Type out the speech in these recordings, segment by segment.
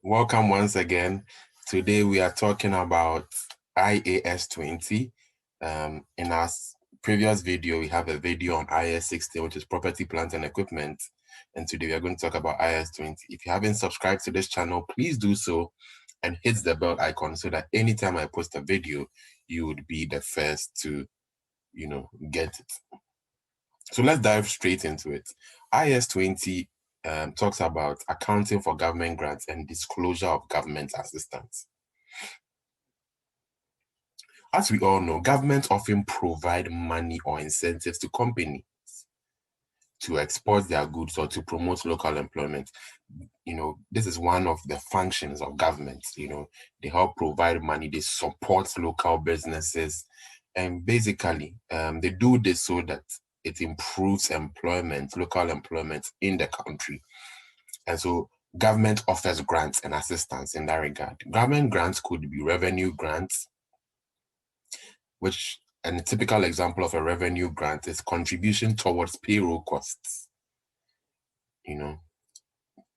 Welcome once again. Today we are talking about IAS 20. In our previous video, we have a video on IAS 16, which is property, plant, and equipment. And today we are going to talk about IAS 20. If you haven't subscribed to this channel, please do so and hit the bell icon so that anytime I post a video, you would be the first to, get it. So let's dive straight into it. IAS 20 talks about accounting for government grants and disclosure of government assistance. As we all know, governments often provide money or incentives to companies to export their goods or to promote local employment. This is one of the functions of government. They help provide money, they support local businesses, and basically they do this so that it improves employment, local employment in the country. And so government offers grants and assistance in that regard. Government grants could be revenue grants, and a typical example of a revenue grant is contribution towards payroll costs, and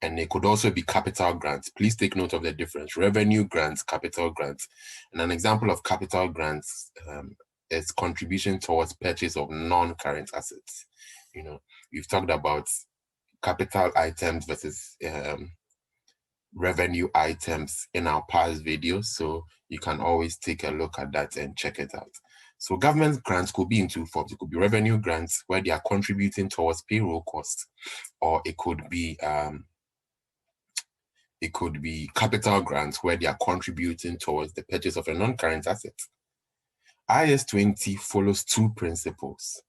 it could also be capital grants. Please take note of the difference. Revenue grants, capital grants. And an example of capital grants is contribution towards purchase of non-current assets. We've talked about capital items versus revenue items in our past videos, so you can always take a look at that and check it out. So government grants could be in two forms. It could be revenue grants where they are contributing towards payroll costs, or it could be capital grants where they are contributing towards the purchase of a non-current asset. IAS 20 follows two principles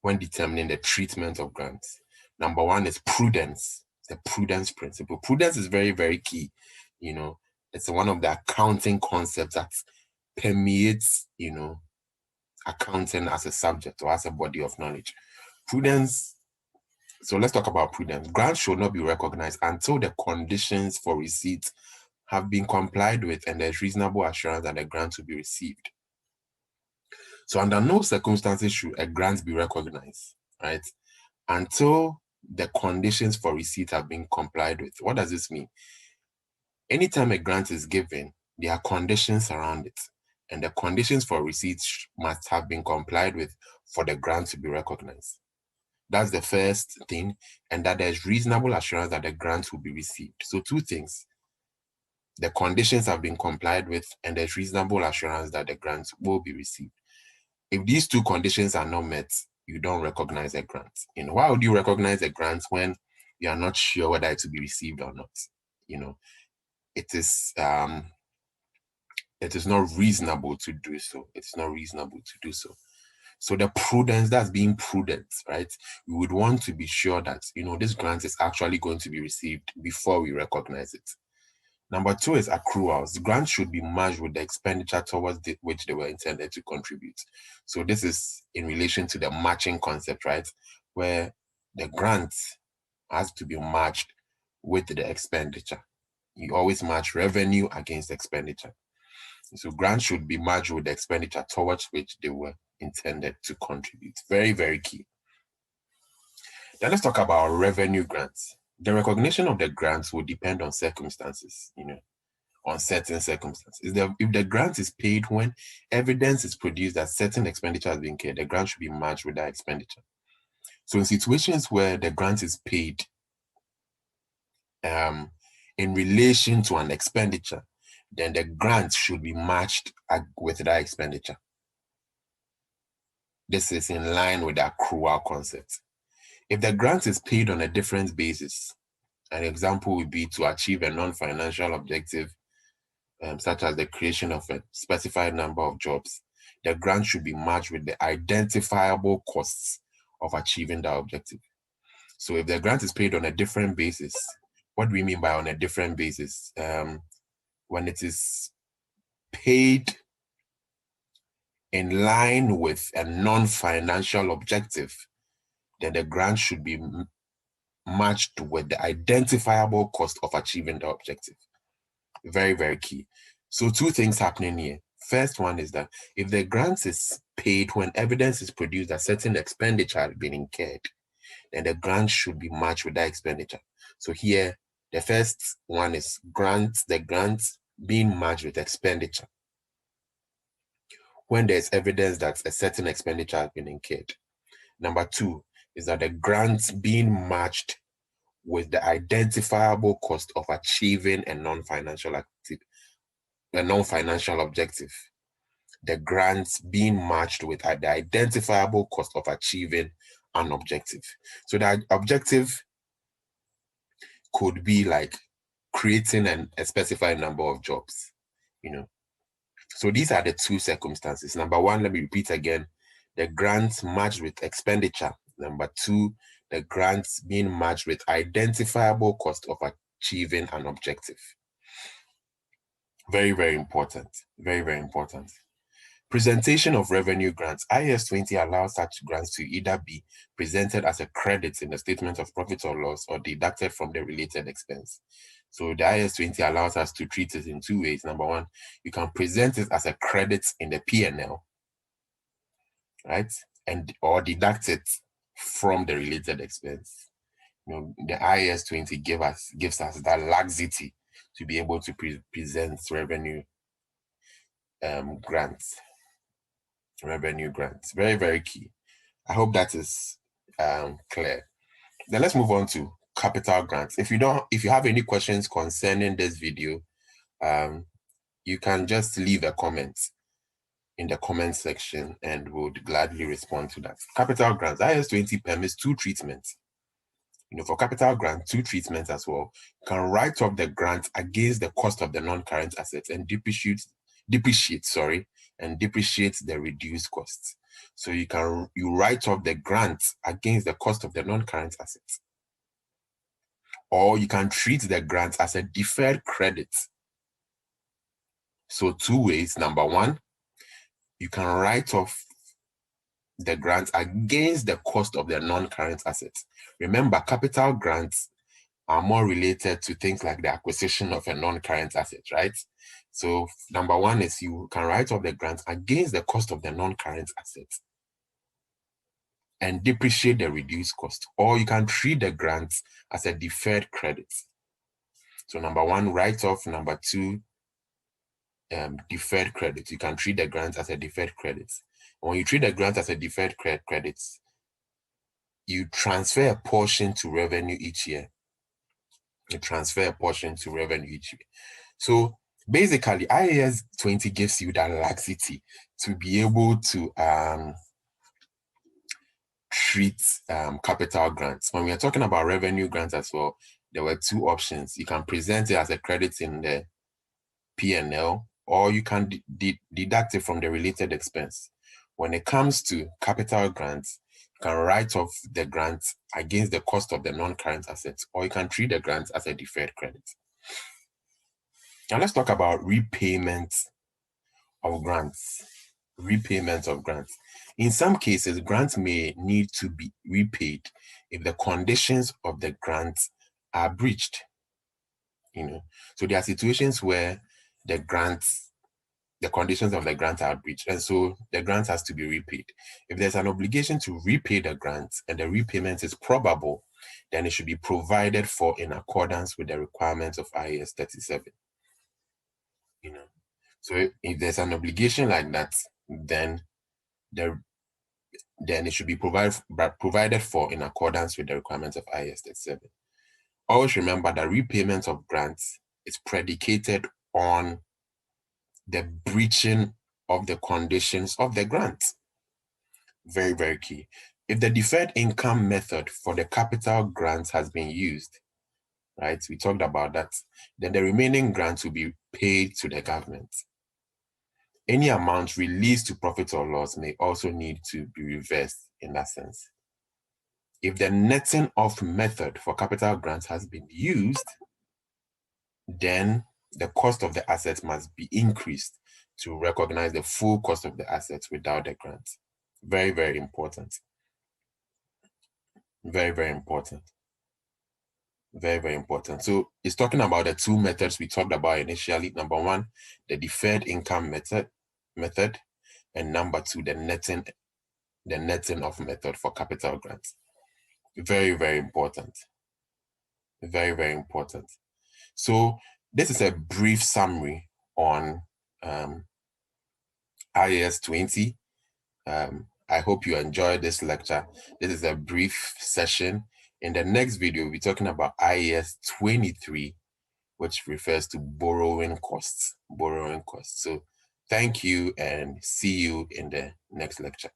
when determining the treatment of grants. Number one is prudence, the prudence principle. Prudence is very, very key. It's one of the accounting concepts that permeates, accounting as a subject or as a body of knowledge. Prudence. So let's talk about prudence. Grants should not be recognized until the conditions for receipt have been complied with and there's reasonable assurance that the grant will be received. So under no circumstances should a grant be recognized, right? Until the conditions for receipt have been complied with. What does this mean? Anytime a grant is given, there are conditions around it, and the conditions for receipt must have been complied with for the grant to be recognized. That's the first thing, and that there's reasonable assurance that the grant will be received. So two things. The conditions have been complied with, and there's reasonable assurance that the grant will be received. If these two conditions are not met, you don't recognize a grant. Why would you recognize a grant when you are not sure whether it will be received or not? It is not reasonable to do so. It's not reasonable to do so. So the prudence, that's being prudent, right? We would want to be sure that, this grant is actually going to be received before we recognize it. Number two is accruals. The grant should be matched with the expenditure towards which they were intended to contribute. So this is in relation to the matching concept, right? Where the grant has to be matched with the expenditure. You always match revenue against expenditure. So grants should be matched with the expenditure towards which they were intended to contribute. Very, very key. Then let's talk about revenue grants. The recognition of the grants will depend on circumstances, on certain circumstances. If the grant is paid when evidence is produced that certain expenditure has been incurred, the grant should be matched with that expenditure. So in situations where the grant is paid in relation to an expenditure, then the grant should be matched with that expenditure. This is in line with the accrual concept. If the grant is paid on a different basis, an example would be to achieve a non-financial objective, such as the creation of a specified number of jobs, the grant should be matched with the identifiable costs of achieving that objective. So if the grant is paid on a different basis, what do we mean by on a different basis? When it is paid in line with a non-financial objective, then the grant should be matched with the identifiable cost of achieving the objective. Very, very key. So two things happening here. First one is that if the grant is paid when evidence is produced that certain expenditure has been incurred, then the grant should be matched with that expenditure. So here, The first one is grants, the grants being matched with expenditure. When there's evidence that a certain expenditure has been incurred. Number two is that the grants being matched with the identifiable cost of achieving a non-financial objective. The grants being matched with the identifiable cost of achieving an objective. So that objective could be like creating a specified number of jobs, So these are the two circumstances. Number one, let me repeat again, the grants matched with expenditure. Number two, the grants being matched with identifiable cost of achieving an objective. Very, very important. Very, very important. Presentation of revenue grants. IAS 20 allows such grants to either be presented as a credit in the statement of profit or loss or deducted from the related expense. So the IAS 20 allows us to treat it in two ways. Number one, you can present it as a credit in the P&L, right? Or deduct it from the related expense. The IAS 20 gives us that laxity to be able to present revenue grants. Revenue grants, very, very key. I hope that is clear. Then let's move on to capital grants. If you have any questions concerning this video, you can just leave a comment in the comment section and we'll gladly respond to that. Capital grants, IAS 20 permits two treatments. For capital grant, two treatments as well. You can write off the grant against the cost of the non-current assets and depreciate the reduced costs. So you write off the grant against the cost of the non-current assets. Or you can treat the grant as a deferred credit. So two ways. Number one, you can write off the grant against the cost of the non-current assets. Remember, capital grants are more related to things like the acquisition of a non-current asset, right? So number one is you can write off the grant against the cost of the non-current assets and depreciate the reduced cost. Or you can treat the grant as a deferred credit. So number one, write off. Number two, deferred credit. You can treat the grant as a deferred credit. When you treat the grant as a deferred credit, you transfer a portion to revenue each year. So basically, IAS 20 gives you that laxity to be able to treat capital grants. When we are talking about revenue grants as well, there were two options. You can present it as a credit in the P&L, or you can deduct it from the related expense. When it comes to capital grants, you can write off the grants against the cost of the non-current assets, or you can treat the grants as a deferred credit. Now let's talk about repayment of grants. In some cases, grants may need to be repaid if the conditions of the grants are breached. So there are situations where the conditions of the grant are breached, and so the grant has to be repaid. If there's an obligation to repay the grant and the repayment is probable, then it should be provided for in accordance with the requirements of IAS 37. So if there's an obligation like that, then it should be provided for in accordance with the requirements of IAS 37. Always remember that repayment of grants is predicated on the breaching of the conditions of the grant. Very, very key. If the deferred income method for the capital grants has been used, right, we talked about that, then the remaining grants will be paid to the government. Any amount released to profit or loss may also need to be reversed in that sense. If the netting off method for capital grants has been used, then the cost of the assets must be increased to recognize the full cost of the assets without the grant. Very, very important. Very, very important. Very, very important. So it's talking about the two methods we talked about initially. Number one, the deferred income method, and number two, the netting off method for capital grants. Very, very important. Very, very important. So this is a brief summary on IAS 20. I hope you enjoyed this lecture. This is a brief session. In the next video, we'll be talking about IAS 23, which refers to borrowing costs. So thank you and see you in the next lecture.